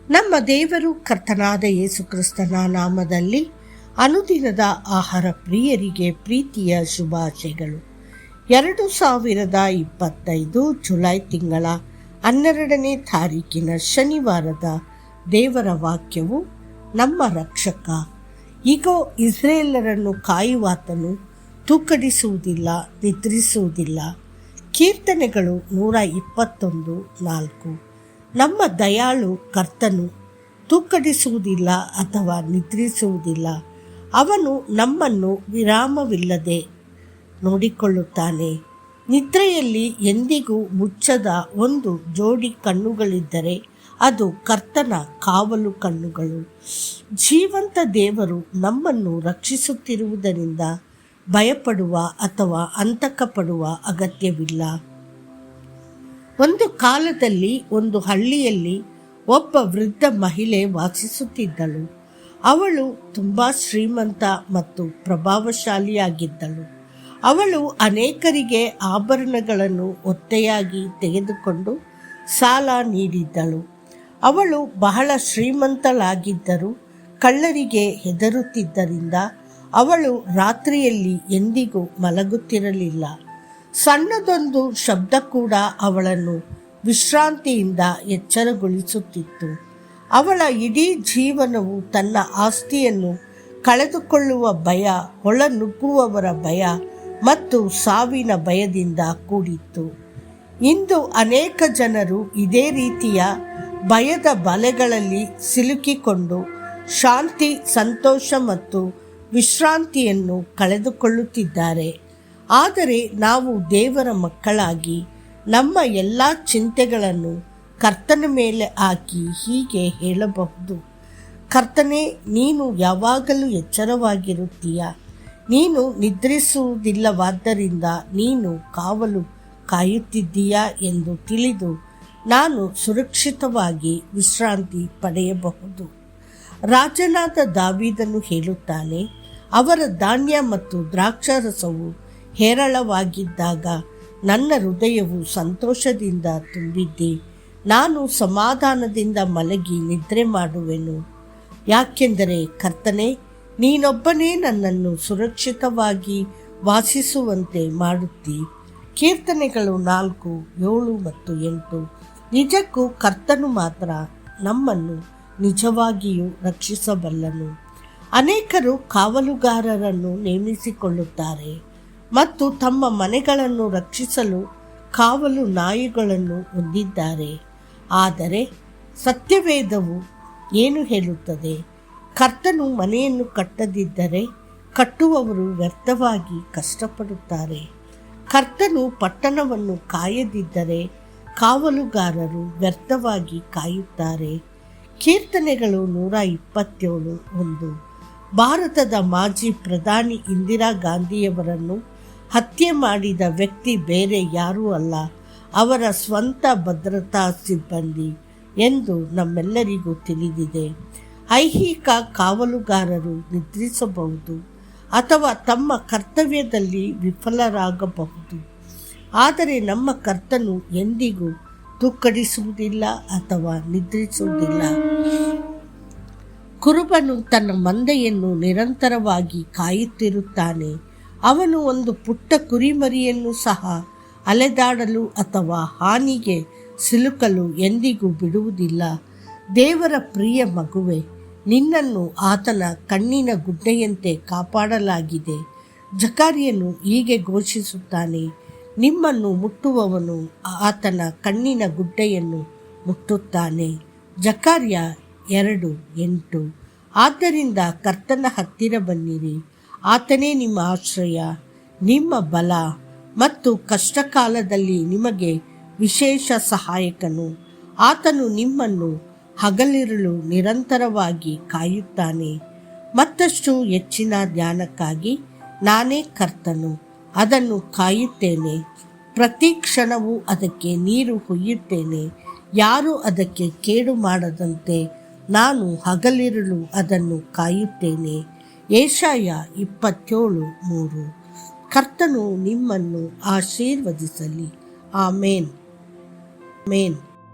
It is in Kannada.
ನಮ್ಮ ದೇವರು ಕರ್ತನಾದ ಯೇಸು ಕ್ರಿಸ್ತನ ನಾಮದಲ್ಲಿ ಅನುದಿನದ ಆಹಾರ ಪ್ರಿಯರಿಗೆ ಪ್ರೀತಿಯ ಶುಭಾಶಯಗಳು. 2025 ಜುಲೈ ತಿಂಗಳ 12ನೇ ತಾರೀಕಿನ ಶನಿವಾರದ ದೇವರ ವಾಕ್ಯವು, ನಮ್ಮ ರಕ್ಷಕ ಈಗೋ ಇಸ್ರೇಲರನ್ನು ಕಾಯುವಾತನು ತೂಕಡಿಸುವುದಿಲ್ಲ, ನಿದ್ರಿಸುವುದಿಲ್ಲ. ಕೀರ್ತನೆಗಳು 121:4. ನಮ್ಮ ದಯಾಳು ಕರ್ತನು ತೂಕಡಿಸುವುದಿಲ್ಲ ಅಥವಾ ನಿದ್ರಿಸುವುದಿಲ್ಲ. ಅವನು ನಮ್ಮನ್ನು ವಿರಾಮವಿಲ್ಲದೆ ನೋಡಿಕೊಳ್ಳುತ್ತಾನೆ. ನಿದ್ರೆಯಲ್ಲಿ ಎಂದಿಗೂ ಮುಚ್ಚದ ಒಂದು ಜೋಡಿ ಕಣ್ಣುಗಳಿದ್ದರೆ ಅದು ಕರ್ತನ ಕಾವಲು ಕಣ್ಣುಗಳು. ಜೀವಂತ ದೇವರು ನಮ್ಮನ್ನು ರಕ್ಷಿಸುತ್ತಿರುವುದರಿಂದ ಭಯಪಡುವ ಅಥವಾ ಆತಂಕಪಡುವ ಅಗತ್ಯವಿಲ್ಲ. ಒಂದು ಕಾಲದಲ್ಲಿ ಒಂದು ಹಳ್ಳಿಯಲ್ಲಿ ಒಬ್ಬ ವೃದ್ಧ ಮಹಿಳೆ ವಾಸಿಸುತ್ತಿದ್ದಳು. ಅವಳು ತುಂಬ ಶ್ರೀಮಂತ ಮತ್ತು ಪ್ರಭಾವಶಾಲಿಯಾಗಿದ್ದಳು. ಅವಳು ಅನೇಕರಿಗೆ ಆಭರಣಗಳನ್ನು ಒತ್ತೆಯಾಗಿ ತೆಗೆದುಕೊಂಡು ಸಾಲ ನೀಡಿದ್ದಳು. ಅವಳು ಬಹಳ ಶ್ರೀಮಂತಳಾಗಿದ್ದರೂ ಕಳ್ಳರಿಗೆ ಹೆದರುತ್ತಿದ್ದರಿಂದ ಅವಳು ರಾತ್ರಿಯಲ್ಲಿ ಎಂದಿಗೂ ಮಲಗುತ್ತಿರಲಿಲ್ಲ. ಸಣ್ಣದೊಂದು ಶಬ್ದ ಕೂಡ ಅವಳನ್ನು ವಿಶ್ರಾಂತಿಯಿಂದ ಎಚ್ಚರಗೊಳಿಸುತ್ತಿತ್ತು. ಅವಳ ಇಡೀ ಜೀವನವು ತನ್ನ ಆಸ್ತಿಯನ್ನು ಕಳೆದುಕೊಳ್ಳುವ ಭಯ, ಒಳನುಗ್ಗುವವರ ಭಯ ಮತ್ತು ಸಾವಿನ ಭಯದಿಂದ ಕೂಡಿತ್ತು. ಇಂದು ಅನೇಕ ಜನರು ಇದೇ ರೀತಿಯ ಭಯದ ಬಲೆಗಳಲ್ಲಿ ಸಿಲುಕಿಕೊಂಡು ಶಾಂತಿ, ಸಂತೋಷ ಮತ್ತು ವಿಶ್ರಾಂತಿಯನ್ನು ಕಳೆದುಕೊಳ್ಳುತ್ತಿದ್ದಾರೆ. ಆದರೆ ನಾವು ದೇವರ ಮಕ್ಕಳಾಗಿ ನಮ್ಮ ಎಲ್ಲ ಚಿಂತೆಗಳನ್ನು ಕರ್ತನ ಮೇಲೆ ಹಾಕಿ ಹೀಗೆ ಹೇಳಬಹುದು: ಕರ್ತನೇ, ನೀನು ಯಾವಾಗಲೂ ಎಚ್ಚರವಾಗಿರುತ್ತೀಯ. ನೀನು ನಿದ್ರಿಸುವುದಿಲ್ಲವಾದ್ದರಿಂದ ನೀನು ಕಾವಲು ಕಾಯುತ್ತಿದ್ದೀಯಾ ಎಂದು ತಿಳಿದು ನಾನು ಸುರಕ್ಷಿತವಾಗಿ ವಿಶ್ರಾಂತಿ ಪಡೆಯಬಹುದು. ರಾಜನಾದ ದಾವೀದನು ಹೇಳುತ್ತಾನೆ, ಅವರ ಧಾನ್ಯ ಮತ್ತು ದ್ರಾಕ್ಷಾರಸವು ಹೇರಳವಾಗಿದ್ದಾಗ ನನ್ನ ಹೃದಯವು ಸಂತೋಷದಿಂದ ತುಂಬಿದ್ದೆ. ನಾನು ಸಮಾಧಾನದಿಂದ ಮಲಗಿ ನಿದ್ರೆ ಮಾಡುವೆನು. ಯಾಕೆಂದರೆ ಕರ್ತನೇ, ನೀನೊಬ್ಬನೇ ನನ್ನನ್ನು ಸುರಕ್ಷಿತವಾಗಿ ವಾಸಿಸುವಂತೆ ಮಾಡುತ್ತಿ. ಕೀರ್ತನೆಗಳು 4:7 ಮತ್ತು 8. ನಿಜಕ್ಕೂ ಕರ್ತನು ಮಾತ್ರ ನಮ್ಮನ್ನು ನಿಜವಾಗಿಯೂ ರಕ್ಷಿಸಬಲ್ಲನು. ಅನೇಕರು ಕಾವಲುಗಾರರನ್ನು ನೇಮಿಸಿಕೊಳ್ಳುತ್ತಾರೆ ಮತ್ತು ತಮ್ಮ ಮನೆಗಳನ್ನು ರಕ್ಷಿಸಲು ಕಾವಲು ನಾಯಿಗಳನ್ನು ಹೊಂದಿದ್ದಾರೆ. ಆದರೆ ಸತ್ಯವೇದವು ಏನು ಹೇಳುತ್ತದೆ? ಕರ್ತನು ಮನೆಯನ್ನು ಕಟ್ಟದಿದ್ದರೆ ಕಟ್ಟುವವರು ವ್ಯರ್ಥವಾಗಿ ಕಷ್ಟಪಡುತ್ತಾರೆ. ಕರ್ತನು ಪಟ್ಟಣವನ್ನು ಕಾಯದಿದ್ದರೆ ಕಾವಲುಗಾರರು ವ್ಯರ್ಥವಾಗಿ ಕಾಯುತ್ತಾರೆ. ಕೀರ್ತನೆಗಳು 127:1. ಭಾರತದ ಮಾಜಿ ಪ್ರಧಾನಿ ಇಂದಿರಾ ಗಾಂಧಿಯವರನ್ನು ಹತ್ಯೆ ಮಾಡಿದ ವ್ಯಕ್ತಿ ಬೇರೆ ಯಾರೂ ಅಲ್ಲ, ಅವರ ಸ್ವಂತ ಭದ್ರತಾ ಸಿಬ್ಬಂದಿ ಎಂದು ನಮ್ಮೆಲ್ಲರಿಗೂ ತಿಳಿದಿದೆ. ಐಹಿಕ ಕಾವಲುಗಾರರು ನಿದ್ರಿಸಬಹುದು ಅಥವಾ ತಮ್ಮ ಕರ್ತವ್ಯದಲ್ಲಿ ವಿಫಲರಾಗಬಹುದು, ಆದರೆ ನಮ್ಮ ಕರ್ತನು ಎಂದಿಗೂ ತೂಕಡಿಸುವುದಿಲ್ಲ ಅಥವಾ ನಿದ್ರಿಸುವುದಿಲ್ಲ. ಕುರುಬನು ತನ್ನ ಮಂದೆಯನ್ನು ನಿರಂತರವಾಗಿ ಕಾಯುತ್ತಿರುತ್ತಾನೆ. ಅವನು ಒಂದು ಪುಟ್ಟ ಕುರಿಮರಿಯನ್ನು ಸಹ ಅಲೆದಾಡಲು ಅಥವಾ ಹಾನಿಗೆ ಸಿಲುಕಲು ಎಂದಿಗೂ ಬಿಡುವುದಿಲ್ಲ. ದೇವರ ಪ್ರಿಯ ಮಗುವೆ, ನಿನ್ನನ್ನು ಆತನ ಕಣ್ಣಿನ ಗುಡ್ಡೆಯಂತೆ ಕಾಪಾಡಲಾಗಿದೆ. ಜಕರ್ಯನು ಹೀಗೆ ಘೋಷಿಸುತ್ತಾನೆ: ನಿಮ್ಮನ್ನು ಮುಟ್ಟುವವನು ಆತನ ಕಣ್ಣಿನ ಗುಡ್ಡೆಯನ್ನು ಮುಟ್ಟುತ್ತಾನೆ. ಜಕರ್ಯ 2:8. ಆದ್ದರಿಂದ ಕರ್ತನ ಹತ್ತಿರ ಬನ್ನಿರಿ. ಆತನೇ ನಿಮ್ಮ ಆಶ್ರಯ, ನಿಮ್ಮ ಬಲ ಮತ್ತು ಕಷ್ಟಕಾಲದಲ್ಲಿ ನಿಮಗೆ ವಿಶೇಷ ಸಹಾಯಕನು. ಆತನು ನಿಮ್ಮನ್ನು ಹಗಲಿರುಳು ನಿರಂತರವಾಗಿ ಕಾಯುತ್ತಾನೆ. ಮತ್ತಷ್ಟು ಹೆಚ್ಚಿನ ಧ್ಯಾನಕ್ಕಾಗಿ ನಾನೇ ಕರ್ತನು, ಅದನ್ನು ಕಾಯುತ್ತೇನೆ. ಪ್ರತಿ ಕ್ಷಣವೂ ಅದಕ್ಕೆ ನೀರು ಹೊಯ್ಯುತ್ತೇನೆ. ಯಾರೂ ಅದಕ್ಕೆ ಕೇಡು ಮಾಡದಂತೆ ನಾನು ಹಗಲಿರುಳು ಅದನ್ನು ಕಾಯುತ್ತೇನೆ. ಯೆಶಾಯ 27:3. ಕರ್ತನು ನಿಮ್ಮನ್ನು ಆಶೀರ್ವದಿಸಲಿ. ಆಮೇನ್.